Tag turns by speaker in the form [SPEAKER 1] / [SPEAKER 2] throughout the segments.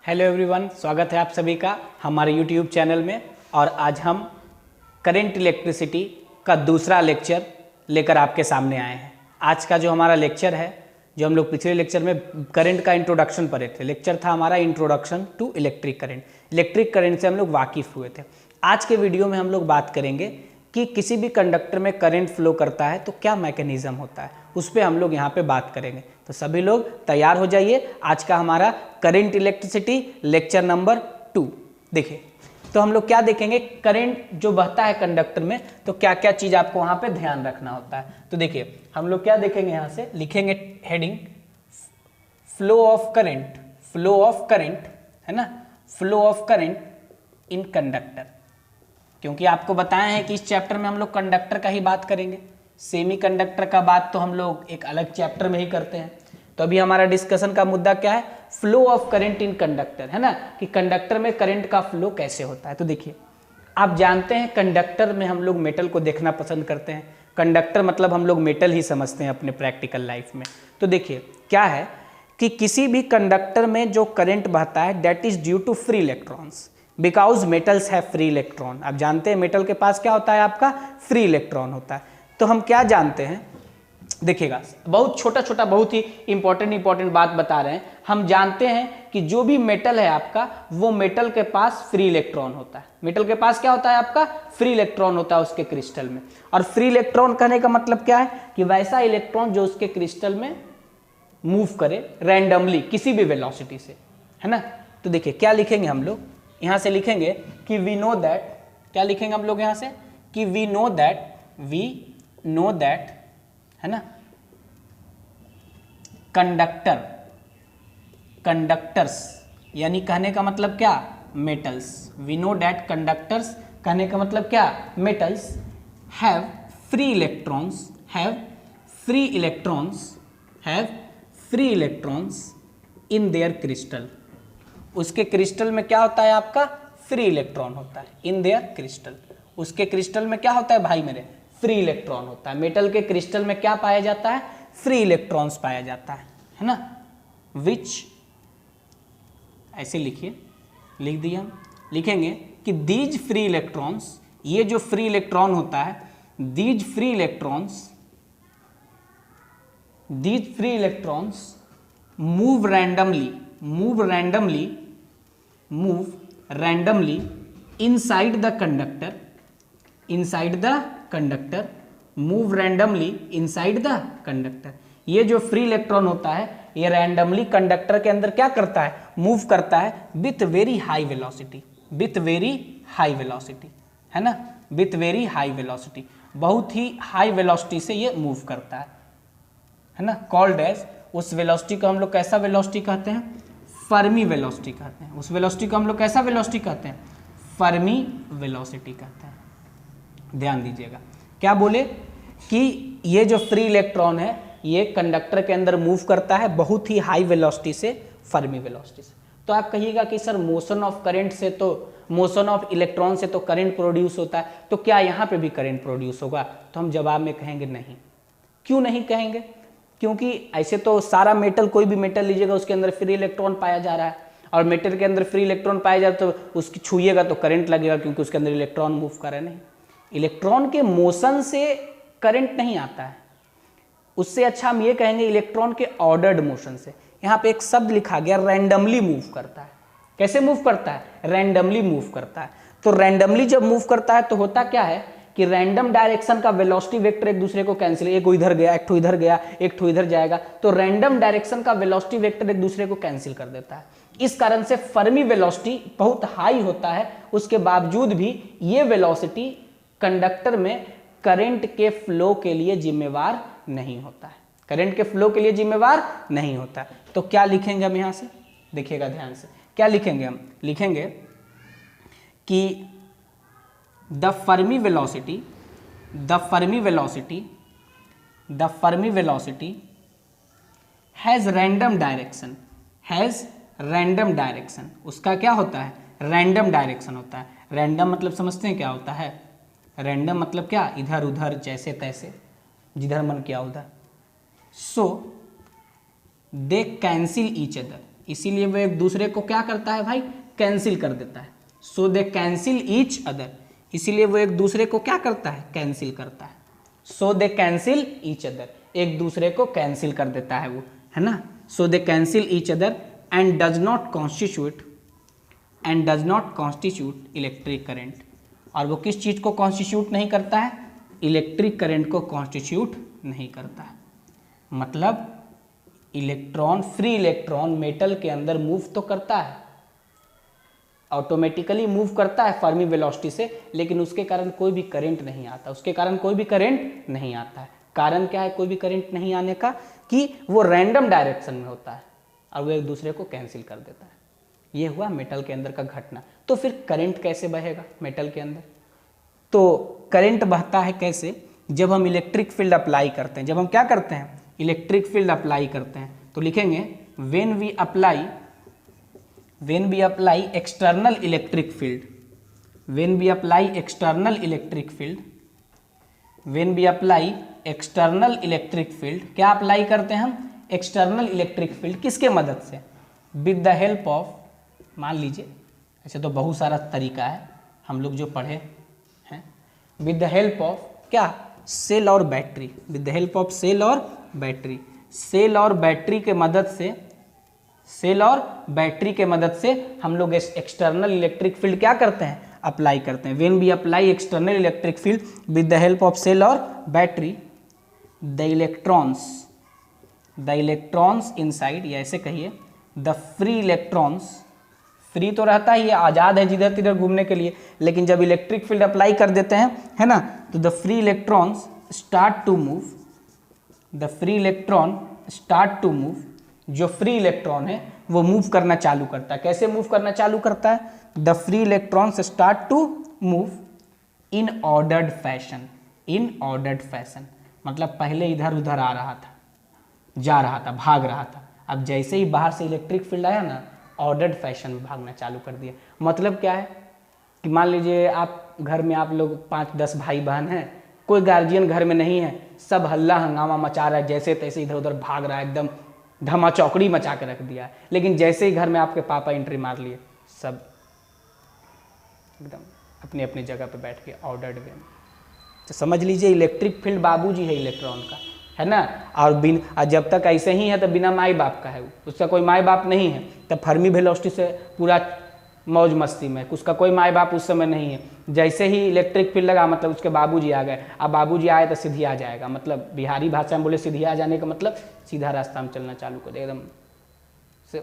[SPEAKER 1] Hello everyone, स्वागत है आप सभी का हमारे यूट्यूब चैनल में। और आज हम करंट इलेक्ट्रिसिटी का दूसरा लेक्चर लेकर आपके सामने आए हैं। आज का जो हमारा लेक्चर है, जो हम लोग पिछले लेक्चर में करंट का इंट्रोडक्शन पढ़े थे, लेक्चर था हमारा introduction to electric current. Electric current से हम लोग वाकिफ़ हुए थे। आज के वीडियो में हम लोग बात करेंगे कि किसी भी कंडक्टर में करंट फ्लो करता है तो क्या मैकेनिज्म होता है, उस पर हम लोग यहाँ पे बात करेंगे। तो सभी लोग तैयार हो जाइए। आज का हमारा करंट इलेक्ट्रिसिटी लेक्चर नंबर 2। देखिए, तो हम लोग क्या देखेंगे, करंट जो बहता है कंडक्टर में तो क्या क्या चीज़ आपको वहाँ पे ध्यान रखना होता है। तो देखिए, हम लोग क्या देखेंगे, यहाँ से लिखेंगे heading flow of current. Flow of current है ना, flow of current in conductor, क्योंकि आपको बताए हैं कि इस चैप्टर में हम लोग कंडक्टर का ही बात करेंगे। सेमी कंडक्टर का बात तो हम लोग एक अलग चैप्टर में ही करते हैं। तो अभी हमारा डिस्कशन का मुद्दा क्या है, flow of current in conductor, है ना, कि कंडक्टर में करंट का फ्लो कैसे होता है। तो देखिए, आप जानते हैं कंडक्टर में हम लोग मेटल को देखना पसंद करते हैं। कंडक्टर मतलब हम लोग मेटल ही समझते हैं अपने प्रैक्टिकल लाइफ में। तो देखिए क्या है कि किसी भी कंडक्टर में जो करंट बहता है that is due to free electrons, because metals have free electron. आप जानते हैं मेटल के पास क्या होता है, आपका फ्री इलेक्ट्रॉन होता है। तो हम क्या जानते हैं, देखिएगा, बहुत छोटा छोटा बहुत ही इंपॉर्टेंट बात बता रहे हैं। हम जानते हैं कि जो भी मेटल है आपका, वो मेटल के पास फ्री इलेक्ट्रॉन होता है। मेटल के पास क्या होता है, आपका फ्री इलेक्ट्रॉन होता है उसके क्रिस्टल में। और फ्री इलेक्ट्रॉन कहने का मतलब क्या है कि वैसा इलेक्ट्रॉन जो उसके क्रिस्टल में मूव करे रैंडमली किसी भी वेलोसिटी से, है ना। तो देखिए क्या लिखेंगे हम लोग, यहाँ से लिखेंगे कि वी नो दैट, क्या लिखेंगे हम लोग यहाँ से कि वी नो दैट, है ना, कंडक्टर्स यानी कहने का मतलब क्या, metals. We know that conductors कहने का मतलब क्या, metals have free electrons in their crystal. उसके क्रिस्टल में क्या होता है, आपका फ्री इलेक्ट्रॉन होता है। इन देयर क्रिस्टल, उसके क्रिस्टल में क्या होता है भाई मेरे, फ्री इलेक्ट्रॉन होता है। मेटल के क्रिस्टल में क्या पाया जाता है, फ्री इलेक्ट्रॉन्स पाया जाता है ना। विच, ऐसे लिखिए, लिख दिया, लिखेंगे कि दीज फ्री इलेक्ट्रॉन्स, ये जो फ्री इलेक्ट्रॉन होता है, these free electrons move randomly inside the conductor, move randomly inside the conductor. ये जो फ्री इलेक्ट्रॉन होता है ये रैंडमली कंडक्टर के अंदर क्या करता है, मूव करता है विथ वेरी हाई वेलोसिटी, है ना, विथ वेरी हाई वेलोसिटी, बहुत ही हाई वेलोसिटी से ये मूव करता है ना। कॉल्ड एज, उस वेलोसिटी को हम लोग कैसा वेलोसिटी कहते हैं, फर्मी वेलोसिटी कहते हैं। उस वेलोसिटी को हम लोग कैसा वेलोसिटी कहते हैं, फर्मी वेलोसिटी कहते हैं। ध्यान दीजिएगा, क्या बोले कि ये जो फ्री इलेक्ट्रॉन है ये कंडक्टर के अंदर मूव करता है बहुत ही हाई वेलोसिटी से, फर्मी वेलोसिटी से। तो आप कहिएगा कि सर मोशन ऑफ इलेक्ट्रॉन से तो करंट प्रोड्यूस होता है, तो क्या यहाँ पे भी करंट प्रोड्यूस होगा? तो हम जवाब में कहेंगे नहीं। क्यों नहीं कहेंगे? क्योंकि ऐसे तो सारा मेटल, कोई भी मेटल लीजिएगा उसके अंदर फ्री इलेक्ट्रॉन पाया जा रहा है, और मेटल के अंदर फ्री इलेक्ट्रॉन पाया जाए तो उसकी छूइएगा तो करंट लगेगा, क्योंकि उसके अंदर इलेक्ट्रॉन मूव कर रहे नहीं। इलेक्ट्रॉन के मोशन से करंट नहीं आता है, उससे अच्छा हम ये कहेंगे इलेक्ट्रॉन के ऑर्डर्ड मोशन से। यहाँ पे एक शब्द लिखा गया, रैंडमली मूव करता है। कैसे मूव करता है, रैंडमली मूव करता है। तो रैंडमली जब मूव करता है तो होता क्या है कि रैंडम डायरेक्शन का वेलोसिटी वेक्टर एक दूसरे को कैंसिल, एक इधर गया, एक ठो इधर गया, एक ठो इधर जाएगा, तो रैंडम डायरेक्शन का वेलोसिटी वेक्टर एक दूसरे को कैंसिल कर देता है। इस कारण से फर्मी वेलोसिटी बहुत हाई होता है, उसके बावजूद भी ये वेलोसिटी कंडक्टर में करंट के फ्लो के लिए जिम्मेवार नहीं होता है, करंट के फ्लो के लिए जिम्मेवार नहीं होता है। तो क्या लिखेंगे हम यहाँ से, देखिएगा ध्यान से, क्या लिखेंगे हम, लिखेंगे कि the Fermi velocity has random direction, उसका क्या होता है, रैंडम डायरेक्शन होता है। रैंडम मतलब समझते हैं क्या होता है, रैंडम मतलब क्या, इधर उधर जैसे तैसे, जिधर मन किया उधर। सो दे कैंसिल ईच अदर, इसीलिए वो एक दूसरे को क्या करता है भाई, कैंसिल कर देता है। सो दे कैंसिल ईच अदर, इसीलिए वो एक दूसरे को क्या करता है, कैंसिल करता है। सो दे कैंसिल ईच अदर, एक दूसरे को कैंसिल कर देता है वो, है ना। So they cancel each other and does not constitute electric current, और वो किस चीज़ को कॉन्स्टिट्यूट नहीं करता है, इलेक्ट्रिक करंट को कॉन्स्टिट्यूट नहीं करता है। मतलब इलेक्ट्रॉन, फ्री इलेक्ट्रॉन मेटल के अंदर मूव तो करता है, ऑटोमेटिकली मूव करता है फर्मी वेलोसिटी से, लेकिन उसके कारण कोई भी करंट नहीं आता, उसके कारण कोई भी करंट नहीं आता है। कारण क्या है कोई भी करंट नहीं आने का, कि वो रैंडम डायरेक्शन में होता है और वो एक दूसरे को कैंसिल कर देता है। ये हुआ मेटल के अंदर का घटना। तो फिर करंट कैसे बहेगा मेटल के अंदर, तो करंट बहता है कैसे, जब हम इलेक्ट्रिक फील्ड अप्लाई करते हैं। जब हम क्या करते हैं, इलेक्ट्रिक फील्ड अप्लाई करते हैं, तो लिखेंगे when we apply external electric field, when we apply external electric field, when we apply external electric field, क्या अप्लाई करते हैं हम, एक्सटर्नल इलेक्ट्रिक फील्ड, किसके मदद से, विद द हेल्प ऑफ, मान लीजिए ऐसे तो बहुत सारा तरीका है हम लोग जो पढ़े हैं, विद द हेल्प ऑफ क्या, सेल और battery, with the help of cell और बैटरी, सेल और बैटरी के मदद से, सेल और बैटरी के मदद से हम लोग एक्सटर्नल इलेक्ट्रिक फील्ड क्या करते हैं, अप्लाई करते हैं। When we apply external electric field with the help of cell और बैटरी, द इलेक्ट्रॉन्स इनसाइड, या ऐसे कहिए द फ्री इलेक्ट्रॉन्स, फ्री तो रहता ही है, आज़ाद है जिधर तिधर घूमने के लिए, लेकिन जब इलेक्ट्रिक फील्ड अप्लाई कर देते हैं, है ना, तो the free electrons start to move, the free electron start to move, जो फ्री इलेक्ट्रॉन है वो मूव करना चालू करता है। कैसे मूव करना चालू करता है, the free electrons start to move in ordered fashion, in ordered fashion, मतलब पहले इधर उधर आ रहा था, जा रहा था, भाग रहा था, अब जैसे ही बाहर से इलेक्ट्रिक फील्ड आया ना, ऑर्डर्ड फैशन में भागना चालू कर दिया। मतलब क्या है कि मान लीजिए आप घर में, आप लोग 5-10 भाई बहन हैं, कोई गार्जियन घर में नहीं है, सब हल्ला हंगामा मचा रहा है, जैसे तैसे इधर उधर भाग रहा है, एकदम धमा चौकड़ी मचा के रख दिया है। लेकिन जैसे ही घर में आपके पापा एंट्री मार लिए, सब एकदम अपनी अपनी जगह पे बैठ के ऑर्डर्ड वे में, तो समझ लीजिए इलेक्ट्रिक फील्ड बाबूजी है इलेक्ट्रॉन का, है ना। और जब तक ऐसे ही है तो बिना माई बाप का है, उसका कोई माई बाप नहीं है, तब फर्मी वेलोसिटी से पूरा मौज मस्ती में, उसका कोई माई बाप उस समय नहीं है। जैसे ही इलेक्ट्रिक फील्ड लगा मतलब उसके बाबूजी आ गए, अब बाबूजी आए तो सीधी आ जाएगा, मतलब बिहारी भाषा में बोले सीधी आ जाने का मतलब सीधा रास्ता में चलना चालू कर दे एकदम।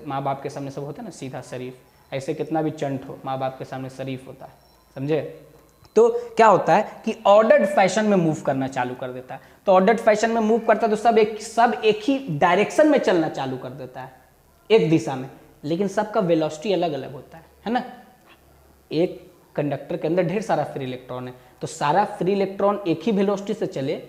[SPEAKER 1] माँ बाप के सामने सब होता है ना सीधा शरीफ, ऐसे कितना भी चंट हो माँ बाप के सामने शरीफ होता है, समझे। तो क्या होता है कि ऑर्डर्ड फैशन में मूव करना चालू कर देता है। तो ऑर्डर्ड फैशन में मूव करता है तो सब एक ही डायरेक्शन में चलना चालू कर देता है, एक दिशा में, लेकिन सबका वेलोसिटी अलग अलग होता है ना। एक कंडक्टर के अंदर ढेर सारा फ्री इलेक्ट्रॉन है, तो सारा फ्री इलेक्ट्रॉन एक ही वेलोसिटी से चले,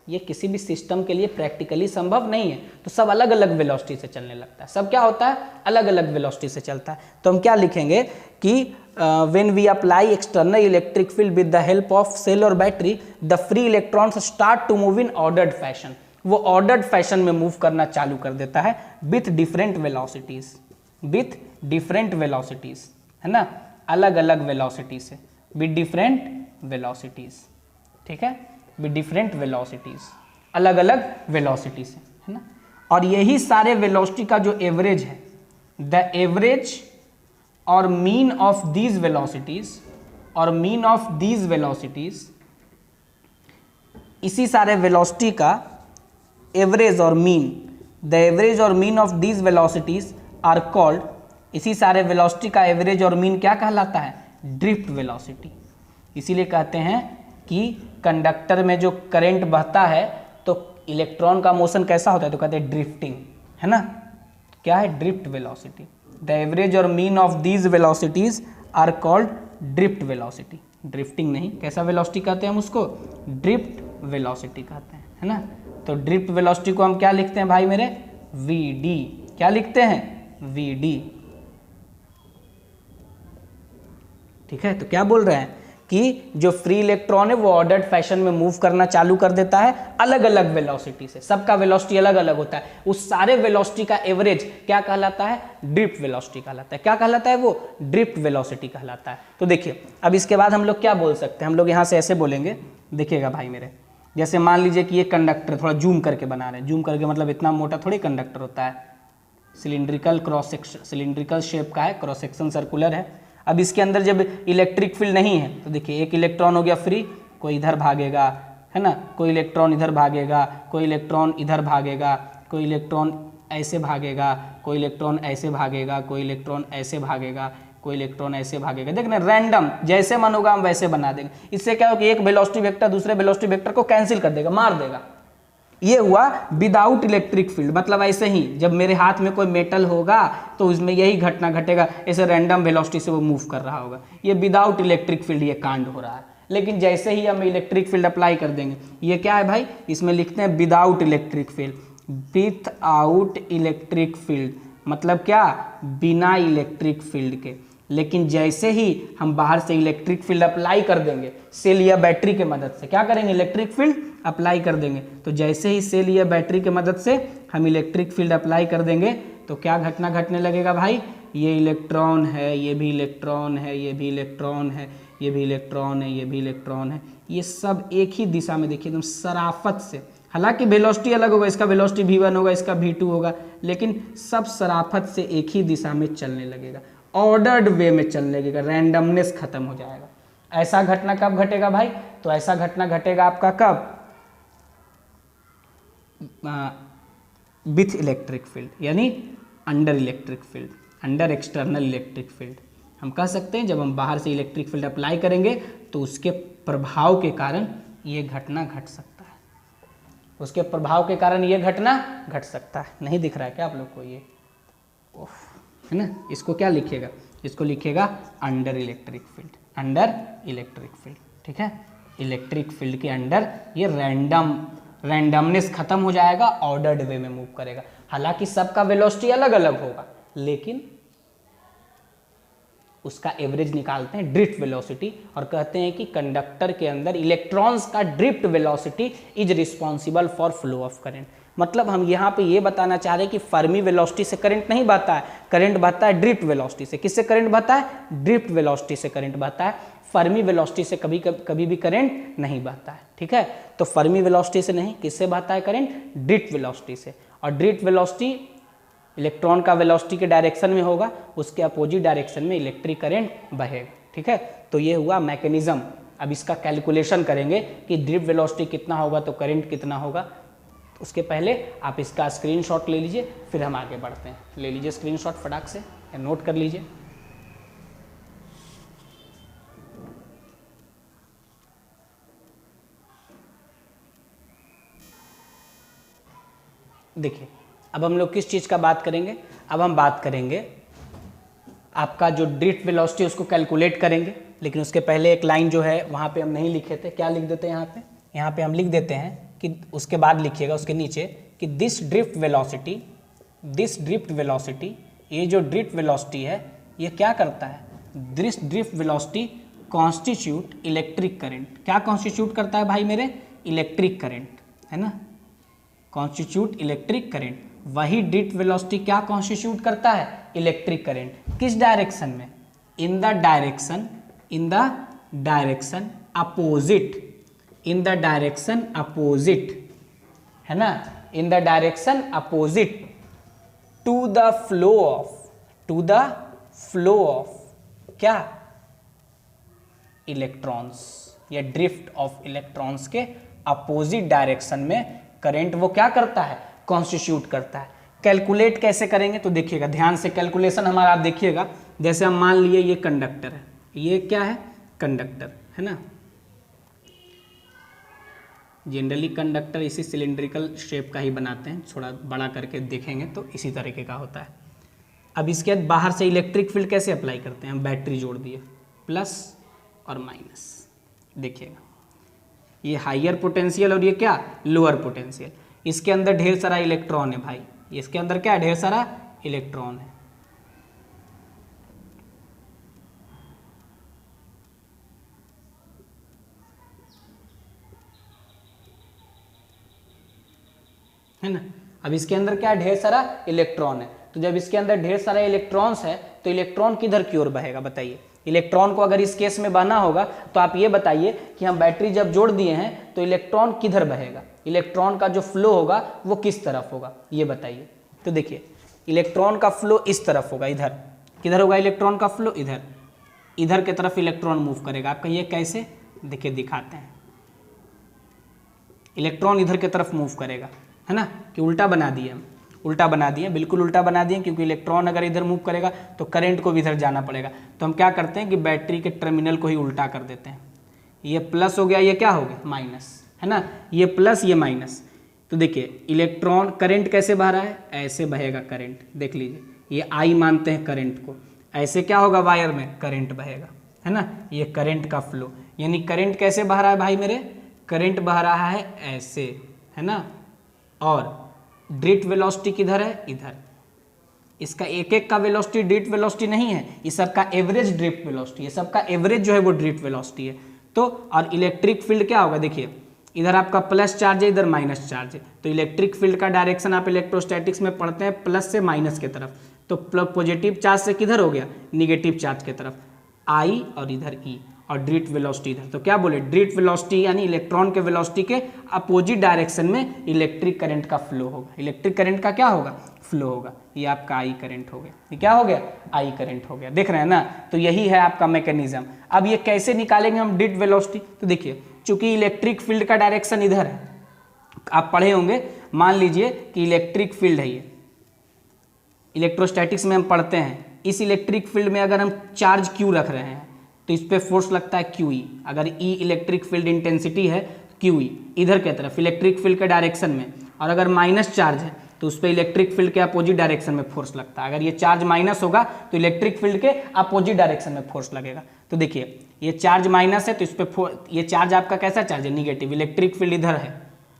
[SPEAKER 1] ये किसी भी सिस्टम के लिए प्रैक्टिकली संभव नहीं है। तो सब अलग अलग वेलोसिटी से चलने लगता है, सब क्या होता है, अलग अलग वेलोसिटी से चलता है। तो हम क्या लिखेंगे कि when we apply external electric field with the help of cell और battery, the free electrons start to move in ordered fashion, वो ऑर्डर्ड फैशन में मूव करना चालू कर देता है with different velocities, with different velocities, है ना, अलग अलग वेलोसिटी से, विद डिफरेंट वेलोसिटीज, ठीक है, विद डिफरेंट वेलोसिटीज, अलग अलग वेलोसिटी से, है ना। और यही सारे वेलोसिटी का जो एवरेज है, द एवरेज और मीन ऑफ दीज वेलोसिटीज, और मीन ऑफ दीज वेलोसिटीज, इसी सारे वेलोसिटी का एवरेज और मीन, द एवरेज और mean of these velocities are called, इसी सारे वेलोसिटी का एवरेज और मीन क्या कहलाता है, ड्रिफ्ट वेलोसिटी। इसीलिए कहते हैं कि कंडक्टर में जो करंट बहता है तो इलेक्ट्रॉन का मोशन कैसा होता है, तो कहते हैं ड्रिफ्टिंग, है ना। क्या है, ड्रिफ्ट वेलोसिटी। द एवरेज और mean of these velocities are called drift velocity, drifting नहीं, कैसा वेलोसिटी कहते हैं हम उसको, ड्रिफ्ट वेलोसिटी कहते हैं, है ना। तो ड्रिफ्ट वेलोसिटी को हम क्या लिखते हैं भाई मेरे, वी डी, क्या लिखते हैं, वी डी, ठीक है। तो क्या बोल रहे हैं कि जो फ्री इलेक्ट्रॉन है वो ऑर्डर्ड फैशन में मूव करना चालू कर देता है अलग अलग वेलोसिटी से। सबका वेलोसिटी अलग अलग होता है, उस सारे वेलोसिटी का एवरेज क्या कहलाता है? ड्रिफ्ट वेलोसिटी कहलाता है। क्या कहलाता है वो? ड्रिफ्ट वेलोसिटी कहलाता है। तो देखिए अब इसके बाद हम लोग क्या बोल सकते हैं, हम लोग यहाँ से ऐसे बोलेंगे, देखिएगा भाई मेरे, जैसे मान लीजिए कि ये कंडक्टर, थोड़ा जूम करके बना रहे हैं, जूम करके मतलब इतना मोटा थोड़ी कंडक्टर होता है, cylindrical cross section, cylindrical shape का है, क्रॉस सेक्शन सर्कुलर है। अब इसके अंदर जब इलेक्ट्रिक फील्ड नहीं है तो देखिए एक इलेक्ट्रॉन हो गया फ्री, कोई इधर भागेगा, है ना, कोई इलेक्ट्रॉन इधर भागेगा, कोई इलेक्ट्रॉन इधर भागेगा, कोई इलेक्ट्रॉन ऐसे भागेगा, कोई इलेक्ट्रॉन ऐसे भागेगा, कोई इलेक्ट्रॉन ऐसे भागेगा, कोई इलेक्ट्रॉन ऐसे भागेगा। देखना रैंडम जैसे मन होगा हम वैसे बना देंगे। इससे क्या होगा कि एक वेलोसिटी वेक्टर दूसरे वेलोसिटी वेक्टर को कैंसिल कर देगा, मार देगा। ये हुआ विदाउट इलेक्ट्रिक फील्ड, मतलब ऐसे ही जब मेरे हाथ में कोई मेटल होगा तो उसमें यही घटना घटेगा, ऐसे रैंडम वेलोसिटी से वो मूव कर रहा होगा। ये विदाउट इलेक्ट्रिक फील्ड ये कांड हो रहा है। लेकिन जैसे ही हम इलेक्ट्रिक फील्ड अप्लाई कर देंगे, ये क्या है भाई, इसमें लिखते हैं without electric field, without electric field मतलब क्या, बिना इलेक्ट्रिक फील्ड के। लेकिन जैसे ही हम बाहर से इलेक्ट्रिक फील्ड अप्लाई कर देंगे सेल या बैटरी के मदद से, क्या करेंगे, इलेक्ट्रिक फील्ड अप्लाई कर देंगे, तो जैसे ही सेल या बैटरी के मदद से हम इलेक्ट्रिक फील्ड अप्लाई कर देंगे तो क्या घटना घटने लगेगा भाई, ये इलेक्ट्रॉन है, ये भी इलेक्ट्रॉन है, ये भी इलेक्ट्रॉन है, ये भी इलेक्ट्रॉन है, ये भी इलेक्ट्रॉन है, ये सब एक ही दिशा में देखिए एकदम शराफत से, हालांकि वेलोसिटी अलग होगा, इसका वेलोसिटी v1 होगा, इसका v2 होगा, लेकिन सब शराफत से एक ही दिशा में चलने लगेगा, ऑर्डर्ड वे में चलने लगेगा, रैंडमनेस खत्म हो जाएगा। ऐसा घटना कब घटेगा भाई, तो ऐसा घटना घटेगा आपका कब, विथ इलेक्ट्रिक फील्ड यानी under electric field, under external electric field. हम कह सकते हैं जब हम बाहर से इलेक्ट्रिक फील्ड अप्लाई करेंगे तो उसके प्रभाव के कारण ये घटना घट सकता है, उसके प्रभाव के कारण ये घटना घट सकता है। नहीं दिख रहा है क्या आप लोग को ये, है ना, इसको क्या लिखिएगा, इसको लिखिएगा under electric field, under electric field, ठीक है। इलेक्ट्रिक फील्ड के अंडर ये रैंडमनेस खत्म हो जाएगा, ऑर्डर्ड वे में मूव करेगा। हालांकि सबका वेलोसिटी अलग अलग होगा, लेकिन उसका एवरेज निकालते हैं ड्रिफ्ट वेलोसिटी और कहते हैं कि कंडक्टर के अंदर इलेक्ट्रॉन्स का drift velocity is responsible for flow of current. मतलब हम यहाँ पे ये बताना चाह रहे हैं कि फर्मी वेलोसिटी से करंट नहीं बहता है, करंट बहता है ड्रिफ्ट वेलोसिटी से। किससे करंट बहता है, ड्रिफ्ट वेलोसिटी से करंट बहता है, फर्मी वेलोसिटी से कभी भी करंट नहीं बहता है, ठीक है। तो फर्मी वेलोसिटी से नहीं, किससे बहता है करंट, ड्रिफ्ट वेलोसिटी से। और ड्रिफ्ट वेलोसिटी इलेक्ट्रॉन का वेलोसिटी के डायरेक्शन में होगा, उसके अपोजिट डायरेक्शन में इलेक्ट्रिक करंट बहेगा, ठीक है। तो ये हुआ मैकेनिज्म। अब इसका कैलकुलेशन करेंगे कि ड्रिफ्ट वेलोसिटी कितना होगा तो करंट कितना होगा। उसके पहले आप इसका स्क्रीनशॉट ले लीजिए, फिर हम आगे बढ़ते हैं। ले लीजिए स्क्रीनशॉट फटाक से या नोट कर लीजिए। देखिए अब हम लोग किस चीज़ का बात करेंगे, अब हम बात करेंगे आपका जो ड्रिफ्ट वेलोसिटी उसको कैलकुलेट करेंगे। लेकिन उसके पहले एक लाइन जो है वहाँ पे हम नहीं लिखे थे, क्या लिख देते हैं यहाँ पे हम लिख देते हैं कि उसके बाद लिखिएगा उसके नीचे कि दिस ड्रिफ्ट वेलोसिटी, ये जो ड्रिफ्ट वेलोसिटी है ये क्या करता है, this drift velocity constitute electric current. क्या कॉन्स्टिट्यूट करता है भाई मेरे, इलेक्ट्रिक करंट, है ना, कॉन्स्टिट्यूट इलेक्ट्रिक करंट। वही ड्रिफ्ट वेलोसिटी क्या कॉन्स्टिट्यूट करता है, इलेक्ट्रिक करंट। किस डायरेक्शन में, इन द डायरेक्शन अपोजिट, है ना, in the direction opposite to the flow of क्या, इलेक्ट्रॉन्स, या ड्रिफ्ट ऑफ इलेक्ट्रॉन्स के अपोजिट डायरेक्शन में करंट वो क्या करता है, कॉन्स्टिट्यूट करता है। कैलकुलेट कैसे करेंगे तो देखिएगा ध्यान से, कैलकुलेशन हमारा आप देखिएगा। जैसे हम मान लिए ये कंडक्टर है, ये क्या है, कंडक्टर, है ना। जनरली कंडक्टर इसी सिलिंड्रिकल शेप का ही बनाते हैं, थोड़ा बड़ा करके देखेंगे तो इसी तरीके का होता है। अब इसके बाद बाहर से इलेक्ट्रिक फील्ड कैसे अप्लाई करते हैं, हम बैटरी जोड़ दिए, प्लस और माइनस। देखिएगा ये हायर पोटेंशियल और ये क्या, लोअर पोटेंशियल। इसके अंदर ढेर सारा इलेक्ट्रॉन है भाई, इसके अंदर क्या है, ढेर सारा इलेक्ट्रॉन है। है ना। अब इसके अंदर क्या है, ढेर सारा इलेक्ट्रॉन है, तो जब इसके अंदर ढेर सारा इलेक्ट्रॉन्स है तो इलेक्ट्रॉन किधर की ओर बहेगा बताइए। इलेक्ट्रॉन को अगर इस केस में बहना होगा तो आप ये बताइए कि हम बैटरी जब जोड़ दिए हैं तो इलेक्ट्रॉन किधर बहेगा, इलेक्ट्रॉन का जो फ्लो होगा वो किस तरफ होगा ये बताइए। तो देखिए इलेक्ट्रॉन का फ्लो इस तरफ होगा, इधर किधर होगा इलेक्ट्रॉन का फ्लो, इधर, इधर की तरफ इलेक्ट्रॉन मूव करेगा। आप कहिए कैसे, देखिए दिखाते हैं। इलेक्ट्रॉन इधर की तरफ मूव करेगा, है ना, कि उल्टा बना दिए हम, उल्टा बना दिए, बिल्कुल उल्टा बना दिए, क्योंकि इलेक्ट्रॉन अगर इधर मूव करेगा तो करंट को भी इधर जाना पड़ेगा। तो हम क्या करते हैं कि बैटरी के टर्मिनल को ही उल्टा कर देते हैं। ये प्लस हो गया, ये क्या हो गया माइनस, है ना, ये प्लस ये माइनस। तो देखिए इलेक्ट्रॉन, करंट कैसे बह रहा है, ऐसे बहेगा करंट, देख लीजिए ये आई मानते हैं करंट को, ऐसे क्या होगा वायर में करंट बहेगा, है ना, ये करंट का फ्लो। यानी करंट कैसे बह रहा है भाई मेरे, करंट बह रहा है ऐसे, है ना, और ड्रिफ्ट वेलोसिटी किधर है, इधर। इसका एक एक का वेलोसिटी ड्रिफ्ट वेलोसिटी नहीं है, ये सबका एवरेज ड्रिफ्ट वेलोसिटी है, सबका एवरेज जो है वो ड्रिफ्ट वेलोसिटी है। तो और इलेक्ट्रिक फील्ड क्या होगा, देखिए इधर आपका प्लस चार्ज है, इधर माइनस चार्ज है, तो इलेक्ट्रिक फील्ड का डायरेक्शन आप इलेक्ट्रोस्टैटिक्स में पढ़ते हैं प्लस से माइनस के तरफ, तो पॉजिटिव चार्ज से किधर हो गया, निगेटिव चार्ज के तरफ, आई और इधर ई, और ड्रिफ्ट वेलोसिटी इधर। तो क्या बोले, ड्रिफ्ट वेलोसिटी यानी इलेक्ट्रॉन के वेलोसिटी के अपोजिट डायरेक्शन में इलेक्ट्रिक करंट का फ्लो होगा, इलेक्ट्रिक करंट का क्या होगा, फ्लो होगा। ये आपका आई करंट हो गया, ये क्या हो गया, आई करंट हो गया, देख रहे हैं ना। तो यही है आपका मैकेनिज्म। अब ये कैसे निकालेंगे हम ड्रिफ्ट वेलोसिटी, तो देखिए चूंकि इलेक्ट्रिक फील्ड का डायरेक्शन इधर है, आप पढ़े होंगे, मान लीजिए कि इलेक्ट्रिक फील्ड है ये, इलेक्ट्रोस्टैटिक्स में हम पढ़ते हैं, इस इलेक्ट्रिक फील्ड में अगर हम चार्ज क्यू रख रहे हैं तो इस पे फोर्स लगता है क्यू ई, अगर ई इलेक्ट्रिक फील्ड इंटेंसिटी है क्यू ई इधर के तरफ इलेक्ट्रिक फील्ड के डायरेक्शन में, और अगर माइनस चार्ज है तो उस पर इलेक्ट्रिक फील्ड के अपोजिट डायरेक्शन में फोर्स लगता है। अगर ये चार्ज माइनस होगा तो इलेक्ट्रिक फील्ड के अपोजिट डायरेक्शन में फोर्स लगेगा। तो देखिए ये चार्ज माइनस है तो इस पर ये चार्ज आपका कैसा चार्ज है, निगेटिव, इलेक्ट्रिक फील्ड इधर है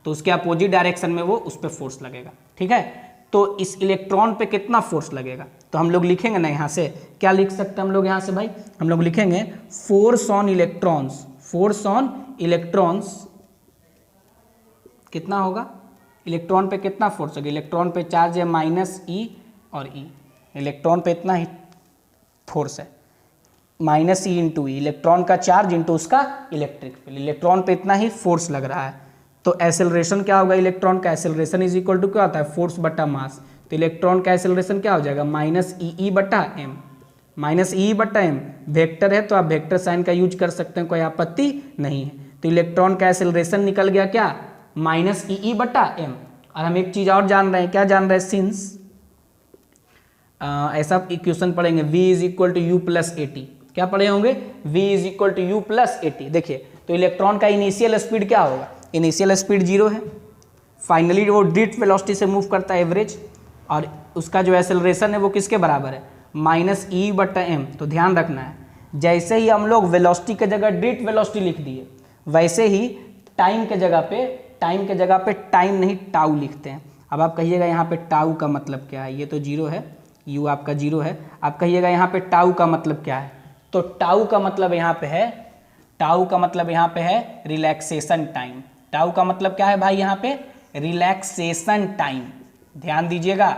[SPEAKER 1] तो उसके अपोजिट डायरेक्शन में वो उस पर फोर्स लगेगा, ठीक है। तो इस इलेक्ट्रॉन पे कितना फोर्स लगेगा, तो हम लोग लिखेंगे ना यहाँ से, क्या लिख सकते हैं हम लोग यहाँ से भाई, हम लोग लिखेंगे force on electrons, force on electrons कितना होगा, इलेक्ट्रॉन पे कितना फोर्स होगा, इलेक्ट्रॉन पे चार्ज है माइनस ई और ई, इलेक्ट्रॉन पे इतना ही फोर्स है, माइनस ई इंटू ई, इलेक्ट्रॉन का चार्ज इंटू उसका इलेक्ट्रिक फील्ड, इलेक्ट्रॉन पे इतना ही फोर्स लग रहा है। तो एसेलरेशन क्या होगा, इलेक्ट्रॉन का एसेलरेशन इज इक्वल टू क्या होता है, फोर्स बटा मास। तो इलेक्ट्रॉन का एसेलरेशन क्या हो जाएगा, माइनस ई बटा एम, माइनस ई बटा एम, वेक्टर है तो आप वेक्टर साइन का यूज कर सकते हैं, कोई आपत्ति नहीं है। तो इलेक्ट्रॉन का एसेलरेशन निकल गया क्या, माइनस ई बटा एम। और हम एक चीज और जान रहे हैं, क्या जान रहे हैं, सिंस ऐसा इक्वेशन पढ़ेंगे, v is equal to u plus a t, क्या पढ़े होंगे, v is equal to u plus a t. देखिए तो इलेक्ट्रॉन का इनिशियल स्पीड क्या होगा, इनिशियल स्पीड 0 है, फाइनली वो ड्रिफ्ट वेलोसिटी से मूव करता है एवरेज, और उसका जो एक्सेलरेशन है वो किसके बराबर है, माइनस ई बटा एम। तो ध्यान रखना है, जैसे ही हम लोग वेलोसिटी के जगह ड्रिफ्ट वेलोसिटी लिख दिए, वैसे ही टाइम के जगह पे टाइम नहीं टाउ लिखते हैं। अब आप कहिएगा यहाँ पे टाउ का मतलब क्या है, ये तो 0 है, यू आपका 0 है, आप कहिएगा यहाँ पे टाउ का मतलब क्या है, तो टाउ का मतलब यहाँ पे है, टाउ का मतलब यहाँ पे है रिलैक्सेशन टाइम। टाउ का मतलब क्या है भाई, यहाँ पे रिलैक्सेशन टाइम, ध्यान दीजिएगा,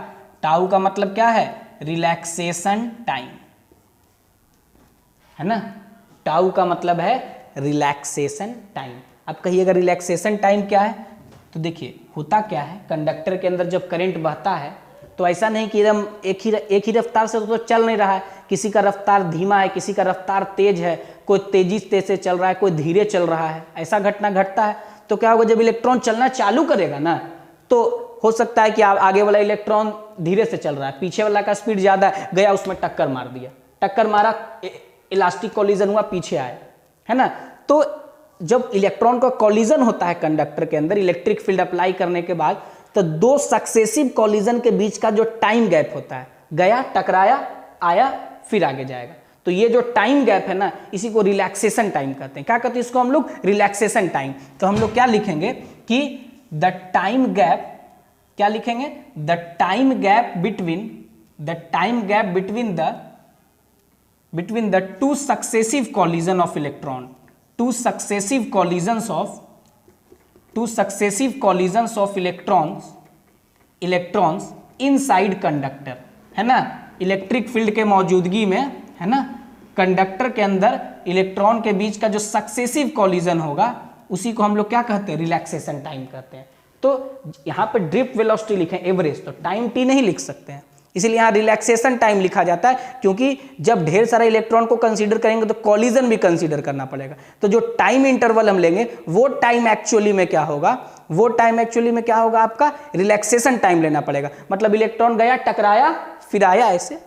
[SPEAKER 1] टाउ का मतलब क्या है, रिलैक्सेशन टाइम, है ना, टाउ का मतलब है रिलैक्सेशन टाइम। अब कहिएगा रिलैक्सेशन टाइम क्या है, तो देखिए होता क्या है, कंडक्टर के अंदर जब करंट बहता है तो ऐसा नहीं कि एकदम एक ही रफ्तार से तो चल नहीं रहा है, किसी का रफ्तार धीमा है, किसी का रफ्तार तेज है, कोई तेजी से चल रहा है, कोई धीरे चल रहा है, ऐसा घटना घटता है। तो क्या होगा, जब इलेक्ट्रॉन चलना चालू करेगा ना, तो हो सकता है कि आगे वाला इलेक्ट्रॉन धीरे से चल रहा है, पीछे वाला का स्पीड ज्यादा है, गया उसमें टक्कर मार दिया, टक्कर मारा, इलास्टिक कॉलिजन हुआ, पीछे आया, है ना। तो जब इलेक्ट्रॉन का कॉलिजन होता है कंडक्टर के अंदर इलेक्ट्रिक फील्ड अप्लाई करने के बाद, तो दो सक्सेसिव कॉलिजन के बीच का जो टाइम गैप होता है, गया, टकराया, आया, फिर आगे जाएगा, तो ये जो टाइम गैप है ना, इसी को रिलैक्सेशन टाइम कहते हैं। क्या कहते हैं इसको हम लोग, रिलैक्सेशन टाइम। तो हम लोग क्या लिखेंगे कि द टाइम गैप, क्या लिखेंगे, the time gap between the two successive collision of electron, two successive collisions of electrons electrons inside conductor, है ना, इलेक्ट्रिक फील्ड के मौजूदगी में, है ना, कंडक्टर के अंदर इलेक्ट्रॉन के बीच का जो सक्सेसिव कॉलिजन होगा उसी को हम लोग क्या कहते हैं, रिलैक्सेशन टाइम कहते हैं। तो यहाँ पे ड्रिफ्ट वेलोसिटी लिखें एवरेज, तो टाइम टी नहीं लिख सकते हैं, इसलिए यहाँ रिलैक्सेशन टाइम लिखा जाता है, क्योंकि जब ढेर सारा इलेक्ट्रॉन को कंसीडर करेंगे तो कॉलिजन भी कंसीडर करना पड़ेगा। तो जो टाइम इंटरवल हम लेंगे वो टाइम एक्चुअली में क्या होगा, वो टाइम एक्चुअली में क्या होगा, आपका रिलैक्सेशन टाइम लेना पड़ेगा। मतलब इलेक्ट्रॉन गया, टकराया, फिर आया, ऐसे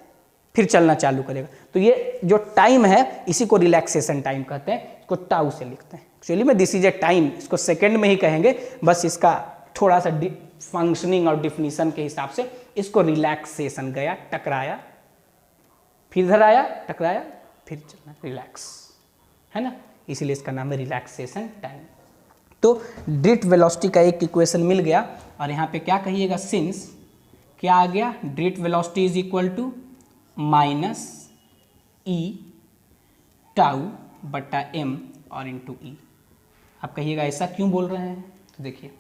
[SPEAKER 1] फिर चलना चालू करेगा। तो ये जो टाइम है इसी को रिलैक्सेशन टाइम कहते हैं, इसको टाउ से लिखते हैं। एक्चुअली में दिस इज ए टाइम, इसको सेकेंड में ही कहेंगे, बस इसका थोड़ा सा फंक्शनिंग और डिफिनीशन के हिसाब से इसको रिलैक्सेशन, गया, टकराया, फिर इधर आया, टकराया, फिर चलना, रिलैक्स, है ना, इसीलिए इसका नाम है रिलैक्सेशन टाइम। तो ड्रिफ्ट वेलोसिटी का एक इक्वेशन मिल गया, और यहाँ पे क्या कहिएगा, सिंस क्या आ गया, drift velocity is equal to minus E tau बटा एम और इंटू ई। आप कहिएगा ऐसा क्यों बोल रहे हैं, तो देखिए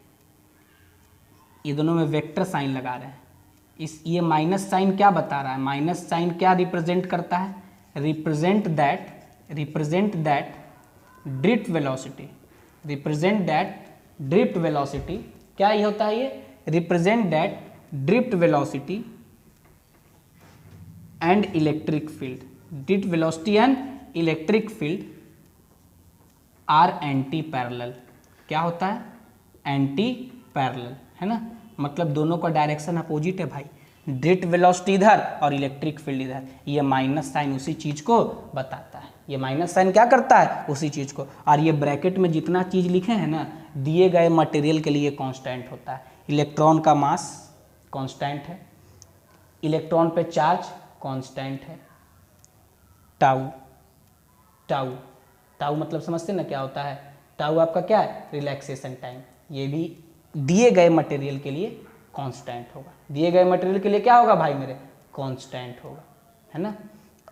[SPEAKER 1] ये दोनों में वेक्टर साइन लगा रहे हैं, इस ये माइनस साइन क्या बता रहा है, माइनस साइन क्या रिप्रेजेंट करता है, represent that drift velocity, represent that drift velocity, क्या ये होता है, ये represent that drift velocity and electric field, drift velocity and electric field are anti parallel. क्या होता है, एंटी पैरेलल, है ना, मतलब दोनों का डायरेक्शन अपोजिट है भाई, ड्रिफ्ट वेलोसिटी इधर और इलेक्ट्रिक फील्ड इधर। ये माइनस साइन उसी चीज को बताता है, ये माइनस साइन क्या करता है, उसी चीज को। और ये ब्रैकेट में जितना चीज लिखे हैं ना, दिए गए मटेरियल के लिए कांस्टेंट होता है। इलेक्ट्रॉन का मास कांस्टेंट है, इलेक्ट्रॉन पे चार्ज कांस्टेंट है, टाउ टाउ टाउ मतलब समझते ना क्या होता है, टाउ आपका क्या है, रिलैक्सेशन टाइम। ये भी दिए गए मटेरियल के लिए कांस्टेंट होगा, दिए गए मटेरियल के लिए क्या होगा भाई मेरे, कांस्टेंट होगा, है ना।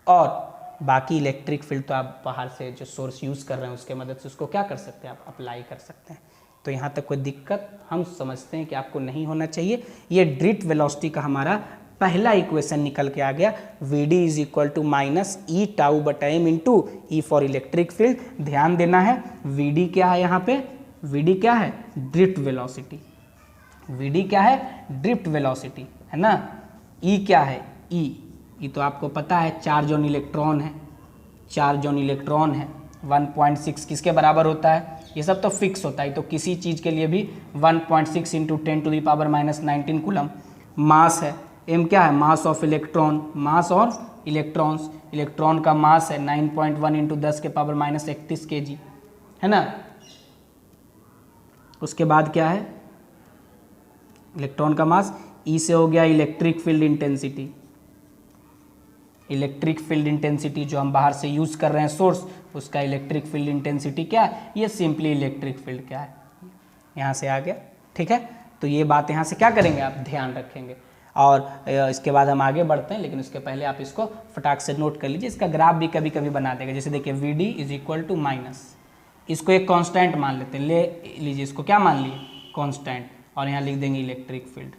[SPEAKER 1] और बाकी इलेक्ट्रिक फील्ड तो आप बाहर से जो सोर्स यूज़ कर रहे हैं उसके मदद से उसको क्या कर सकते हैं, आप अप्लाई कर सकते हैं। तो यहाँ तक कोई दिक्कत हम समझते हैं कि आपको नहीं होना चाहिए। ये ड्रिफ्ट वेलोसिटी का हमारा पहला इक्वेशन निकल के आ गया, V D is equal to minus E tau बटा M into E for electric field. ध्यान देना है, वी डी क्या है, यहाँ पे वी डी क्या है, ड्रिफ्ट वेलोसिटी, वी डी क्या है, ड्रिफ्ट वेलोसिटी, है ना। ई क्या है, ई तो आपको पता है चार्ज ऑन इलेक्ट्रॉन है, चार्ज ऑन इलेक्ट्रॉन है, 1.6 किसके बराबर होता है, ये सब तो फिक्स होता है। तो किसी चीज़ के लिए भी 1.6 इंटू 10⁻⁻19 कूलम। मास है, एम क्या है, mass of electron, mass of electrons, electron का मास है 9.1 इंटू 10⁻31 kg, है ना। उसके बाद क्या है, इलेक्ट्रॉन का मास, ई से हो गया electric field intensity, electric field intensity जो हम बाहर से यूज़ कर रहे हैं सोर्स, उसका इलेक्ट्रिक फील्ड इंटेंसिटी क्या है, ये सिंपली इलेक्ट्रिक फील्ड क्या है, यहाँ से आ गया, ठीक है। तो ये बात यहाँ से क्या करेंगे, आप ध्यान रखेंगे। और इसके बाद हम आगे बढ़ते हैं, लेकिन उसके पहले आप इसको फटाक से नोट कर लीजिए, इसका ग्राफ भी कभी कभी बना देगा। जैसे देखिए V D is equal to minus, इसको एक कांस्टेंट मान लेते हैं, ले लीजिए इसको क्या मान लिए, कांस्टेंट, और यहाँ लिख देंगे इलेक्ट्रिक फील्ड।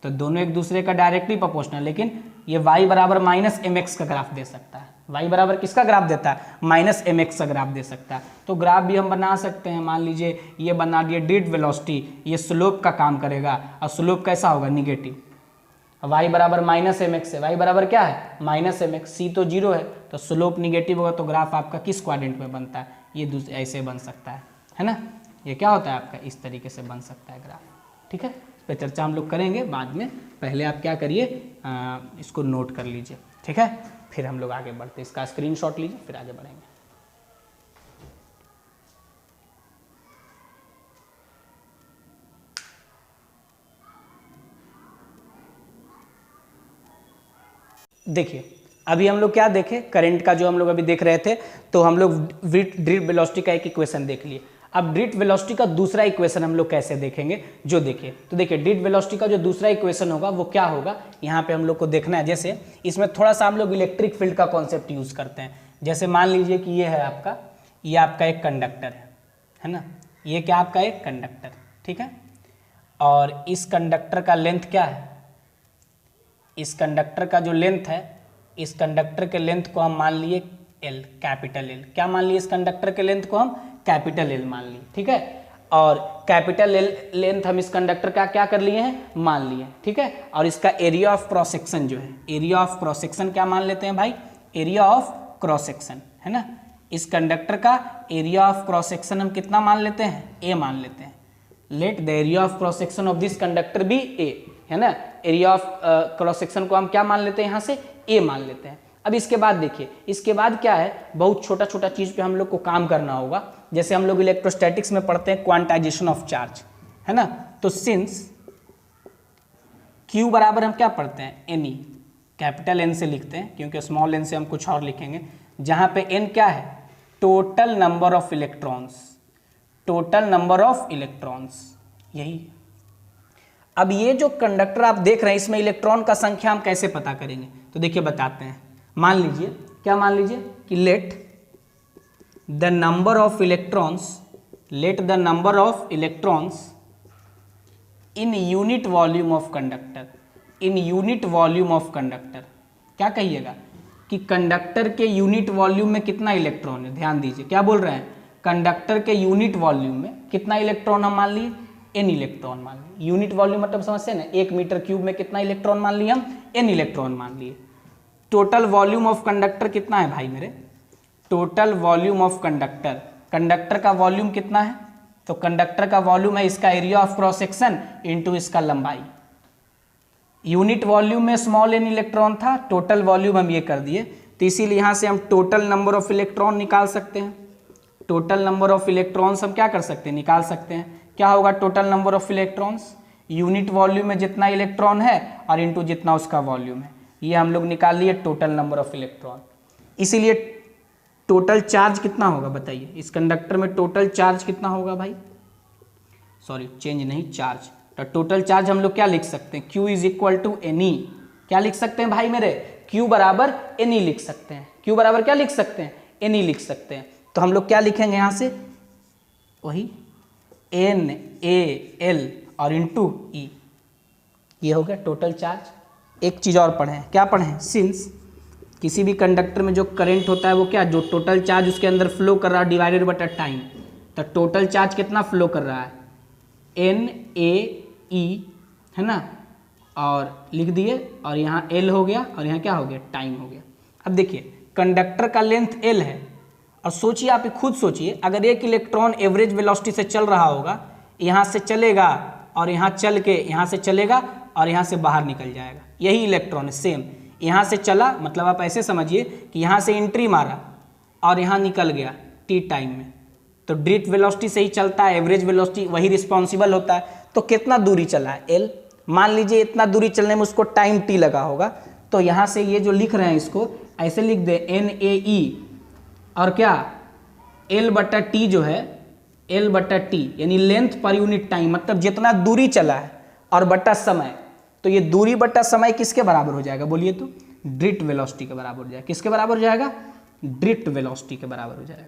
[SPEAKER 1] तो दोनों एक दूसरे का डायरेक्टली प्रोपोर्शनल, लेकिन ये y बराबर माइनस एम एक्स का ग्राफ दे सकता है, y बराबर किसका ग्राफ देता है, माइनस एम एक्स का ग्राफ दे सकता है। तो ग्राफ भी हम बना सकते हैं, मान लीजिए ये बना दिए ड्रिफ्ट वेलोसिटी, ये स्लोप का काम करेगा, और स्लोप कैसा होगा, निगेटिव। y बराबर माइनस एम एक्स है, y बराबर क्या है, माइनस एम एक्स, सी तो जीरो है, तो स्लोप निगेटिव होगा, तो ग्राफ आपका किस क्वाड्रेंट में बनता है, ये ऐसे बन सकता है ना। ये क्या होता है आपका, इस तरीके से बन सकता है ग्राफ, ठीक है। इस पर चर्चा हम लोग करेंगे बाद में, पहले आप क्या करिए, इसको नोट कर लीजिए, ठीक है, फिर हम लोग आगे बढ़ते हैं। इसका स्क्रीनशॉट लीजिए, फिर आगे बढ़ेंगे। देखिए अभी हम लोग क्या देखे, करंट का जो हम लोग अभी देख रहे थे, तो हम लोग ड्रिफ्ट वेलोसिटी का एक इक्वेशन देख लिए। अब ड्रिफ्ट वेलोसिटी का दूसरा इक्वेशन हम लोग कैसे देखेंगे, जो देखिए, तो देखिए ड्रिफ्ट वेलोसिटी का जो दूसरा इक्वेशन होगा वो क्या होगा, यहाँ पे हम लोग को देखना है। जैसे इसमें थोड़ा सा हम लोग इलेक्ट्रिक फील्ड का कॉन्सेप्ट यूज करते हैं। जैसे मान लीजिए कि ये है आपका, ये आपका एक कंडक्टर है ना, ये क्या आपका एक कंडक्टर, ठीक है। और इस कंडक्टर का लेंथ क्या है, इस कंडक्टर का जो लेंथ है, इस कंडक्टर के लेंथ को हम मान लिए L, कैपिटल L। क्या मान लिए इस कंडक्टर के लेंथ को हम कैपिटल L मान लिए, ठीक है। और कैपिटल L लेंथ हम इस कंडक्टर का क्या कर लिए हैं, मान लिए, ठीक है। और इसका एरिया ऑफ क्रॉस सेक्शन जो है, एरिया ऑफ क्रॉस सेक्शन क्या मान लेते हैं भाई, एरिया ऑफ क्रॉस सेक्शन, है ना। इस कंडक्टर का एरिया ऑफ क्रॉस सेक्शन हम कितना मान लेते हैं, A मान लेते हैं। Let the area of cross section of this conductor be A, है ना। एरिया ऑफ क्रॉस सेक्शन को हम क्या मान लेते हैं, यहाँ से A मान लेते हैं। अब इसके बाद देखिए, इसके बाद क्या है, बहुत छोटा छोटा चीज पे हम लोग को काम करना होगा। जैसे हम लोग इलेक्ट्रोस्टैटिक्स में पढ़ते हैं क्वांटाइजेशन ऑफ चार्ज, है ना। तो सिंस Q बराबर हम क्या पढ़ते हैं, N, कैपिटल N से लिखते हैं क्योंकि स्मॉल n से हम कुछ और लिखेंगे, जहां पे N क्या है, total number of electrons, total number of electrons, यही। अब ये जो कंडक्टर आप देख रहे हैं, इसमें इलेक्ट्रॉन का संख्या हम कैसे पता करेंगे, तो देखिए बताते हैं। मान लीजिए, क्या मान लीजिए कि let the number of electrons, let the number of electrons in unit volume of conductor, in unit volume of conductor, क्या कहिएगा कि कंडक्टर के यूनिट वॉल्यूम में कितना इलेक्ट्रॉन है। ध्यान दीजिए क्या बोल रहे हैं, कंडक्टर के यूनिट वॉल्यूम में कितना इलेक्ट्रॉन हम मान लिए, N इलेक्ट्रॉन मान लिए। यूनिट वॉल्यूम मतलब समझते हैं ना, 1 मीटर क्यूब में कितना इलेक्ट्रॉन मान लिए हम, N इलेक्ट्रॉन मान लिए। टोटल वॉल्यूम ऑफ कंडक्टर कितना है भाई मेरे, total volume of conductor, conductor का वॉल्यूम कितना है, तो कंडक्टर का वॉल्यूम है इसका area of cross section into इसका लंबाई। यूनिट वॉल्यूम में स्मॉल n इलेक्ट्रॉन था, टोटल वॉल्यूम हम ये कर दिए, तो इसीलिए यहां से हम टोटल नंबर ऑफ इलेक्ट्रॉन निकाल सकते हैं। टोटल नंबर ऑफ इलेक्ट्रॉन्स हम क्या कर सकते हैं, निकाल सकते हैं। क्या होगा total number of electrons, unit volume में जितना इलेक्ट्रॉन है और इंटू जितना उसका वॉल्यूम है, ये हम लोग निकाल लिए टोटल नंबर ऑफ इलेक्ट्रॉन। इसीलिए टोटल चार्ज कितना होगा बताइए, इस कंडक्टर में टोटल चार्ज कितना होगा भाई, सॉरी चेंज नहीं, चार्ज। तो टोटल चार्ज हम लोग क्या लिख सकते हैं, Q is equal to NE। क्या लिख सकते हैं भाई मेरे, Q बराबर NE लिख सकते हैं। Q बराबर क्या लिख सकते हैं, NE लिख सकते हैं। तो हम लोग क्या लिखेंगे यहाँ से, वही NaL और इंटू E, ये हो गया टोटल चार्ज। एक चीज़ और पढ़ें, क्या पढ़ें, सिंस किसी भी कंडक्टर में जो करंट होता है वो क्या, जो टोटल चार्ज उसके अंदर फ्लो कर रहा है डिवाइडेड बटा टाइम। तो टोटल चार्ज कितना फ्लो कर रहा है, NaE, है ना, और लिख दिए, और यहाँ L हो गया और यहाँ क्या हो गया, टाइम हो गया। अब देखिए कंडक्टर का लेंथ L है, और सोचिए, आप खुद सोचिए, अगर एक इलेक्ट्रॉन एवरेज वेलोसिटी से चल रहा होगा, यहाँ से चलेगा और यहाँ चल के यहाँ से चलेगा और यहाँ से बाहर निकल जाएगा, यही इलेक्ट्रॉन है सेम। यहाँ से चला मतलब आप ऐसे समझिए कि यहाँ से एंट्री मारा और यहाँ निकल गया t टाइम में, तो ड्रिफ्ट वेलोसिटी से ही चलता है, एवरेज वेलोसिटी वही रिस्पॉन्सिबल होता है। तो कितना दूरी चला है, L, मान लीजिए इतना दूरी चलने में उसको टाइम t लगा होगा, तो यहाँ से ये जो लिख रहे हैं इसको ऐसे लिख दे NaE और क्या L बटा T जो है, L बटा T यानी लेंथ पर यूनिट टाइम, मतलब जितना दूरी चला है और बटा समय। तो ये दूरी बटा समय किसके बराबर हो जाएगा बोलिए, तो ड्रिफ्ट वेलोसिटी के बराबर हो जाएगा। किसके बराबर हो जाएगा, ड्रिफ्ट वेलोसिटी के बराबर हो जाएगा।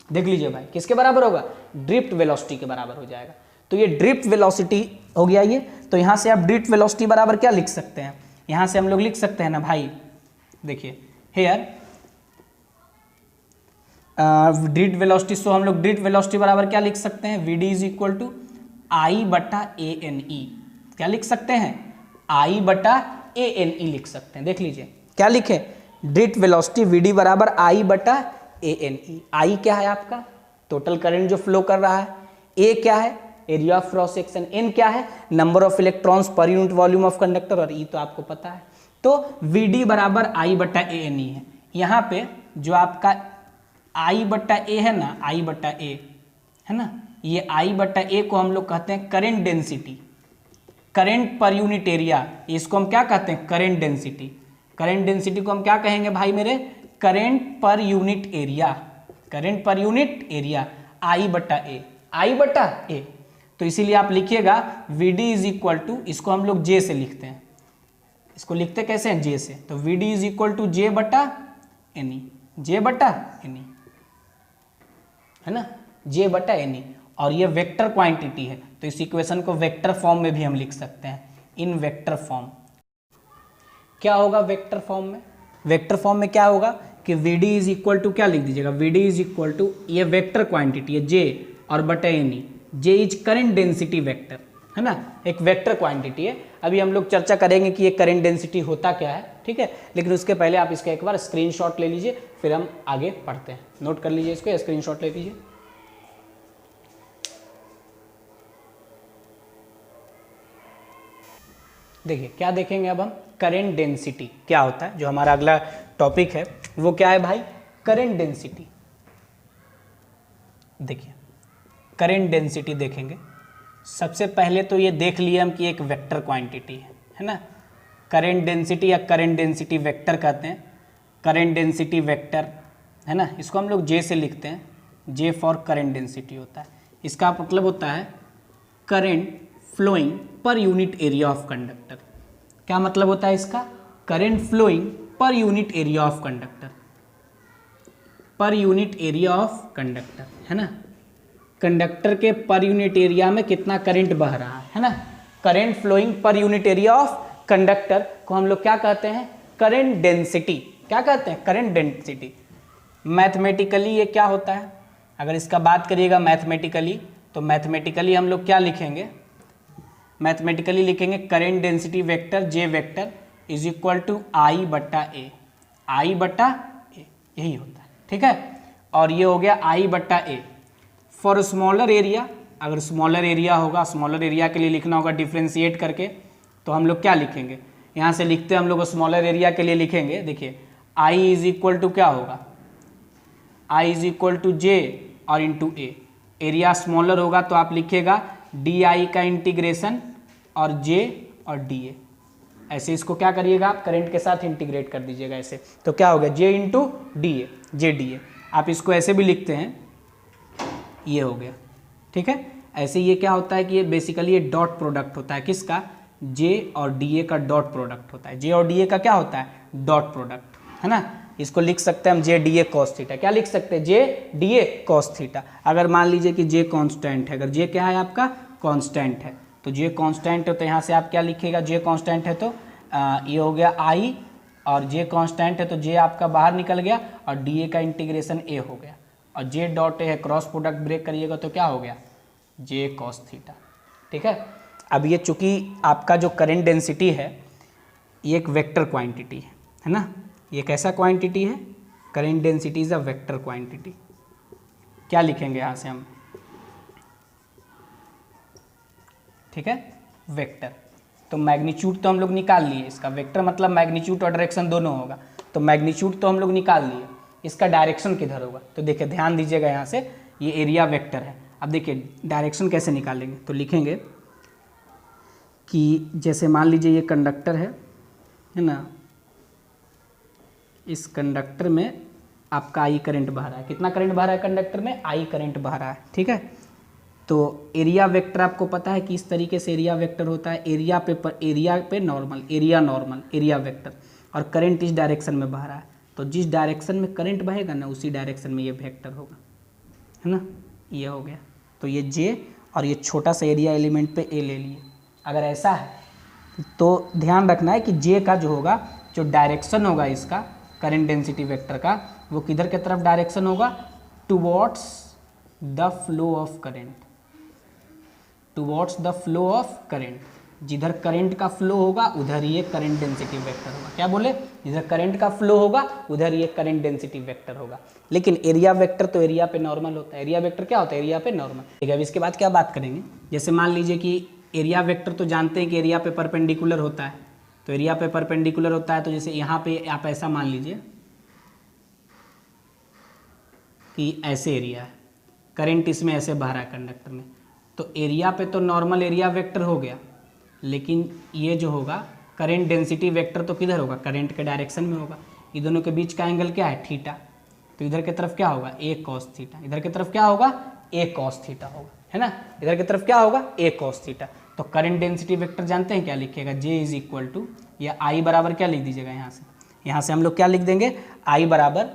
[SPEAKER 1] देख लीजिए भाई किसके बराबर होगा, ड्रिफ्ट वेलोसिटी के बराबर हो जाएगा। तो ये ड्रिफ्ट वेलोसिटी हो गया ये। तो यहाँ से आप ड्रिफ्ट वेलोसिटी बराबर क्या लिख सकते हैं, यहाँ से हम लोग लिख सकते हैं ना भाई, देखिए हेयर ड्रिफ्ट वेलोसिटी, सो हम लोग ड्रिफ्ट वेलोसिटी बराबर क्या लिख सकते हैं, Vd is equal to I बटा ANE। क्या लिख सकते हैं, I बटा ANE लिख सकते हैं। देख लीजिए क्या लिखे, ड्रिफ्ट वेलोसिटी Vd बराबर I बटा ANE। I क्या है आपका टोटल करंट जो फ्लो कर रहा है, A क्या है area of cross section, N क्या है number of electrons per unit volume of conductor, और E तो आपको पता है। तो Vd बराबर I बटा ANE है। यहाँ पे जो आपका I बटा A है ना, I बटा A है ना, ये I बटा A को हम लोग कहते हैं करेंट डेंसिटी, करेंट पर यूनिट एरिया, इसको हम क्या कहते हैं, करेंट डेंसिटी। करेंट डेंसिटी को हम क्या कहेंगे भाई मेरे, करेंट पर यूनिट एरिया, करेंट पर यूनिट एरिया I बटा A, I बटा A। तो इसीलिए आप लिखिएगा Vd इज इक्वल टू, इसको हम लोग J से लिखते हैं, इसको लिखते कैसे हैं, J से। तो Vd is equal to J बटा NE, J बटा NE, है ना, J बटा NE। और ये वेक्टर क्वांटिटी है, तो इस इक्वेशन को वेक्टर फॉर्म में भी हम लिख सकते हैं, इन वेक्टर फॉर्म। क्या होगा वेक्टर फॉर्म में? वेक्टर फॉर्म में क्या होगा कि Vd इज इक्वल टू, क्या लिख दीजिएगा, Vd इज इक्वल टू, ये वेक्टर क्वांटिटी है J और बटा N, J is current density vector, है ना, एक वेक्टर क्वांटिटी है। अभी हम लोग चर्चा करेंगे कि ये करंट डेंसिटी होता क्या है, ठीक है, लेकिन उसके पहले आप इसका एक बार स्क्रीनशॉट ले लीजिए, फिर हम आगे पढ़ते हैं। नोट कर लीजिए इसको, स्क्रीनशॉट ले लीजिए। देखिए क्या देखेंगे अब हम, करंट डेंसिटी क्या होता है। जो हमारा अगला टॉपिक है वो क्या है भाई, करंट डेंसिटी। देखिए करंट डेंसिटी देखेंगे, सबसे पहले तो ये देख लिए हम कि एक वेक्टर क्वांटिटी है ना, करंट डेंसिटी या करंट डेंसिटी वेक्टर कहते हैं, करंट डेंसिटी वेक्टर, है ना, इसको हम लोग J से लिखते हैं, J फॉर करंट डेंसिटी होता है। इसका मतलब होता है current flowing per unit area of conductor. क्या मतलब होता है इसका, current flowing per unit area of conductor, per unit area of conductor, है ना, कंडक्टर के पर यूनिट एरिया में कितना करंट बह रहा है ना, current flowing per unit area of conductor को हम लोग क्या कहते हैं, करंट डेंसिटी। क्या कहते हैं, करंट डेंसिटी। मैथमेटिकली ये क्या होता है, अगर इसका बात करिएगा मैथमेटिकली, तो मैथमेटिकली हम लोग क्या लिखेंगे, मैथमेटिकली लिखेंगे current density vector J vector is equal to I बट्टा ए, I बट्टा ए, यही होता है, ठीक है। और ये हो गया I बट्टा ए। फॉर स्मॉलर एरिया, अगर स्मॉलर एरिया होगा, स्मॉलर एरिया के लिए लिखना होगा डिफ्रेंशिएट करके, तो हम लोग क्या लिखेंगे, यहाँ से लिखते हैं हम लोग स्मॉलर एरिया के लिए लिखेंगे। देखिए I इज इक्वल टू क्या होगा, I is equal to J और इंटू ए, एरिया स्मॉलर होगा तो आप लिखिएगा DI का इंटीग्रेशन और J और DA, ऐसे इसको क्या करिएगा आप करंट के साथ इंटीग्रेट कर दीजिएगा ऐसे, तो क्या हो गया J इंटू DA, JDA। आप इसको ऐसे भी लिखते हैं, ये हो गया, ठीक है। ऐसे ये क्या होता है कि ये बेसिकली ये डॉट प्रोडक्ट होता है, किसका, J और DA का डॉट प्रोडक्ट होता है। J और DA का क्या होता है, डॉट प्रोडक्ट, है ना। इसको लिख सकते हैं हम JDA cos थीटा। क्या लिख सकते हैं, JDA cos थीटा। अगर मान लीजिए कि J कांस्टेंट है, अगर J क्या है आपका, कांस्टेंट है, तो J कांस्टेंट है तो यहाँ से आप क्या लिखिएगा, J कांस्टेंट है तो ये हो गया I, और J कांस्टेंट है तो J आपका बाहर निकल गया और DA का इंटीग्रेशन A हो गया, और J डॉट A है, क्रॉस प्रोडक्ट ब्रेक करिएगा तो क्या हो गया, J cos थीटा, ठीक है। अब ये चूंकि आपका जो करंट डेंसिटी है ये एक वेक्टर क्वांटिटी है ना, ये कैसा क्वांटिटी है, current density is a vector quantity. क्या लिखेंगे यहाँ से हम, ठीक है, वेक्टर। तो मैग्नीट्यूड तो हम लोग निकाल लिए, इसका वेक्टर मतलब मैग्नीट्यूड और डायरेक्शन दोनों होगा, तो मैग्नीट्यूड तो हम लोग निकाल लिए, इसका डायरेक्शन किधर होगा, तो देखिए ध्यान दीजिएगा, यहाँ से ये एरिया वेक्टर है। अब देखिए डायरेक्शन कैसे निकालेंगे, तो लिखेंगे कि जैसे मान लीजिए ये कंडक्टर है ना, इस कंडक्टर में आपका I करंट बह रहा है, कितना करंट बह रहा है कंडक्टर में, I करंट बह रहा है, ठीक है। तो एरिया वेक्टर आपको पता है कि इस तरीके से एरिया वेक्टर होता है, एरिया पे normal, area normal, area vector, और करंट इस डायरेक्शन में बह रहा है, तो जिस डायरेक्शन में करंट बहेगा ना उसी डायरेक्शन में ये वेक्टर होगा, है ना, ये हो गया। तो ये J और ये छोटा सा एरिया एलिमेंट पे A ले लिए। अगर ऐसा है तो ध्यान रखना है कि J का जो होगा, जो डायरेक्शन होगा इसका करंट डेंसिटी वेक्टर का, वो किधर की तरफ डायरेक्शन होगा, towards the flow of current, towards the flow of current. जिधर करंट का फ्लो होगा उधर ये करंट डेंसिटी वेक्टर होगा। क्या बोले, जिधर करंट का फ्लो होगा उधर ये करंट डेंसिटी वेक्टर होगा। लेकिन एरिया वेक्टर तो एरिया पे नॉर्मल होता है, एरिया वेक्टर क्या होता है, एरिया पे नॉर्मल, ठीक है। अब इसके बाद क्या बात करेंगे, जैसे मान लीजिए कि एरिया वेक्टर तो जानते हैं कि एरिया पे परपेंडिकुलर होता है, तो एरिया पे परपेंडिकुलर होता है, तो जैसे यहाँ पे आप ऐसा मान लीजिए कि ऐसे एरिया है, करंट इसमें ऐसे बह रहा है कंडक्टर में, तो एरिया पे तो नॉर्मल एरिया वेक्टर हो गया, लेकिन ये जो होगा करंट डेंसिटी वेक्टर तो किधर होगा, करंट के डायरेक्शन में होगा। ये दोनों के बीच का एंगल क्या है, थीटा, तो इधर की तरफ क्या होगा, A cos थीटा, इधर की तरफ क्या होगा, A cos थीटा होगा, है ना, इधर की तरफ क्या होगा, A cos थीटा। तो करंट डेंसिटी वेक्टर जानते हैं क्या लिखिएगा, J इज इक्वल टू, या I बराबर क्या लिख दीजिएगा, यहाँ से हम लोग क्या लिख देंगे, I बराबर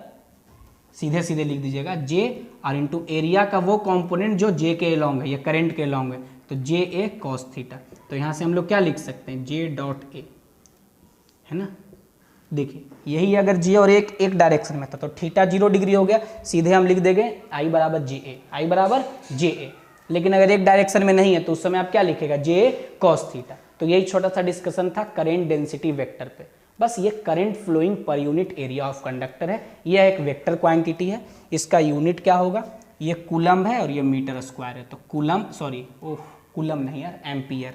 [SPEAKER 1] सीधे सीधे लिख दीजिएगा जे और इंटू एरिया का वो कंपोनेंट जो जे के अलोंग है या करंट के अलोंग है, तो जे ए कॉस थीटा। तो यहाँ से हम लोग क्या लिख सकते हैं, जे डॉट ए, है ना। देखिए यही अगर जे और एक डायरेक्शन में था तो थीटा 0 डिग्री हो गया, सीधे हम लिख देंगे आई बराबर जे ए, आई बराबर जे ए। लेकिन अगर एक डायरेक्शन में नहीं है तो उस समय आप क्या लिखेगा, जे ए कॉस थीटा। तो यही छोटा सा डिस्कशन था करेंट डेंसिटी वेक्टर पे। बस ये current flowing per unit area of conductor है, यह एक वेक्टर क्वांटिटी है, इसका यूनिट क्या होगा, ये कूलम है और ये मीटर स्क्वायर है। तो कूलम, सॉरी कूलम नहीं यार, ampere,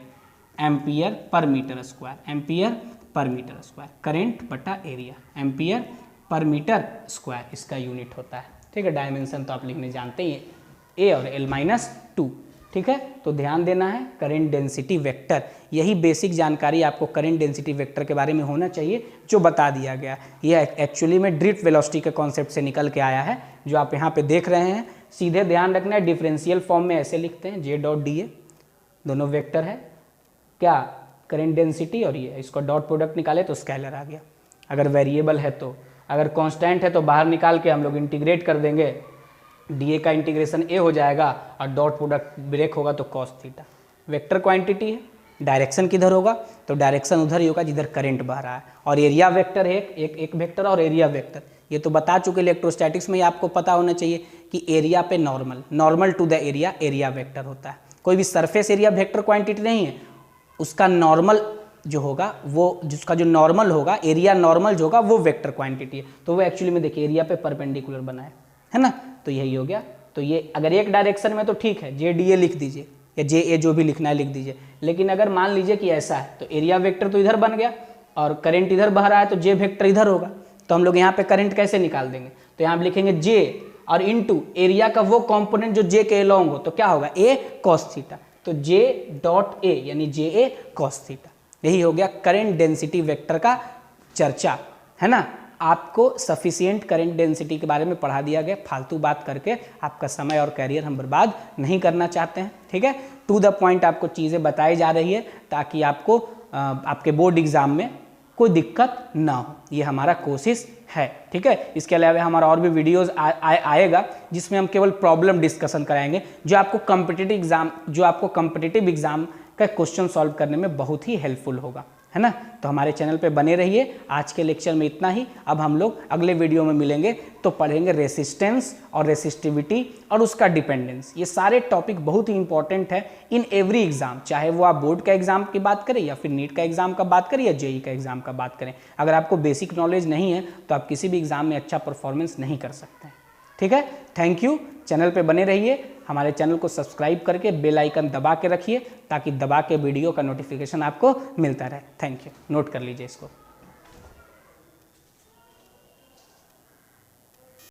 [SPEAKER 1] ampere per metre square, ampere per metre square, current बटा area, ampere per metre square इसका यूनिट होता है। ठीक है, डायमेंशन तो आप लिखने जानते ही हैं, ए और l-2। ठीक है, तो ध्यान देना है करंट डेंसिटी वेक्टर, यही बेसिक जानकारी आपको करंट डेंसिटी वेक्टर के बारे में होना चाहिए जो बता दिया गया। यह एक्चुअली में ड्रिफ्ट वेलोसिटी के कॉन्सेप्ट से निकल के आया है जो आप यहाँ पे देख रहे हैं। सीधे ध्यान रखना है, डिफरेंशियल फॉर्म में ऐसे लिखते हैं, जे डॉट डी ए, दोनों वेक्टर है क्या, करंट डेंसिटी, और ये इसको डॉट प्रोडक्ट निकाले तो स्केलर आ गया। अगर वेरिएबल है तो, अगर कांस्टेंट है तो बाहर निकाल के हम लोग इंटीग्रेट कर देंगे, डी ए का इंटीग्रेशन ए हो जाएगा और डॉट प्रोडक्ट ब्रेक होगा तो कॉस थीटा। वेक्टर क्वांटिटी है, डायरेक्शन किधर होगा, तो डायरेक्शन उधर ही होगा जिधर करंट बह रहा है। और एरिया वेक्टर है एक वेक्टर और एरिया वेक्टर, ये तो बता चुके इलेक्ट्रोस्टैटिक्स में, आपको पता होना चाहिए कि एरिया पे normal to the area, area vector होता है। कोई भी सरफेस एरिया वेक्टर क्वांटिटी नहीं है, उसका नॉर्मल जो होगा वो, जिसका जो नॉर्मल होगा, एरिया नॉर्मल जो होगा वो वेक्टर क्वांटिटी है। तो वो एक्चुअली में देखिए एरिया पे परपेंडिकुलर बना है ना, तो यही हो गया। तो ये अगर एक डायरेक्शन में तो ठीक है, जे डी ए लिख दीजिए या जे ए जो भी लिखना है लिख दीजिए। लेकिन अगर मान लीजिए कि ऐसा है तो एरिया वेक्टर तो इधर बन गया और करंट इधर बह रहा है तो जे वेक्टर इधर होगा, तो हम लोग यहाँ पे करंट कैसे निकाल देंगे, तो यहाँ लिखेंगे जे और इनटू एरिया का वो कंपोनेंट जो जे के अलोंग हो, तो क्या होगा, ए कॉस थीटा। तो जे डॉट ए यानी जे ए कॉस थीटा, यही हो गया करंट डेंसिटी वेक्टर का चर्चा, है ना। आपको सफिशिएंट करंट डेंसिटी के बारे में पढ़ा दिया गया, फालतू बात करके आपका समय और कैरियर हम बर्बाद नहीं करना चाहते हैं। ठीक है, टू द पॉइंट आपको चीज़ें बताई जा रही है ताकि आपको आपके बोर्ड एग्जाम में कोई दिक्कत ना हो, ये हमारा कोशिश है। ठीक है, इसके अलावा हमारा और भी वीडियोस आएगा जिसमें हम केवल प्रॉब्लम डिस्कशन कराएंगे जो आपको कॉम्पिटिटिव एग्जाम का क्वेश्चन सॉल्व करने में बहुत ही हेल्पफुल होगा, है ना। तो हमारे चैनल पे बने रहिए। आज के लेक्चर में इतना ही, अब हम लोग अगले वीडियो में मिलेंगे तो पढ़ेंगे रेसिस्टेंस और रेसिस्टिविटी और उसका डिपेंडेंस। ये सारे टॉपिक बहुत ही इंपॉर्टेंट है इन एवरी एग्जाम, चाहे वो आप बोर्ड का एग्जाम की बात करें या फिर नीट का एग्जाम का बात करें या जेई का एग्जाम का बात करें। अगर आपको बेसिक नॉलेज नहीं है तो आप किसी भी एग्जाम में अच्छा परफॉर्मेंस नहीं कर सकते हैं। ठीक है, थैंक यू। चैनल पे बने रहिए, हमारे चैनल को सब्सक्राइब करके बेल आइकन दबा के रखिए ताकि दबा के वीडियो का नोटिफिकेशन आपको मिलता रहे। थैंक यू, नोट कर लीजिए इसको।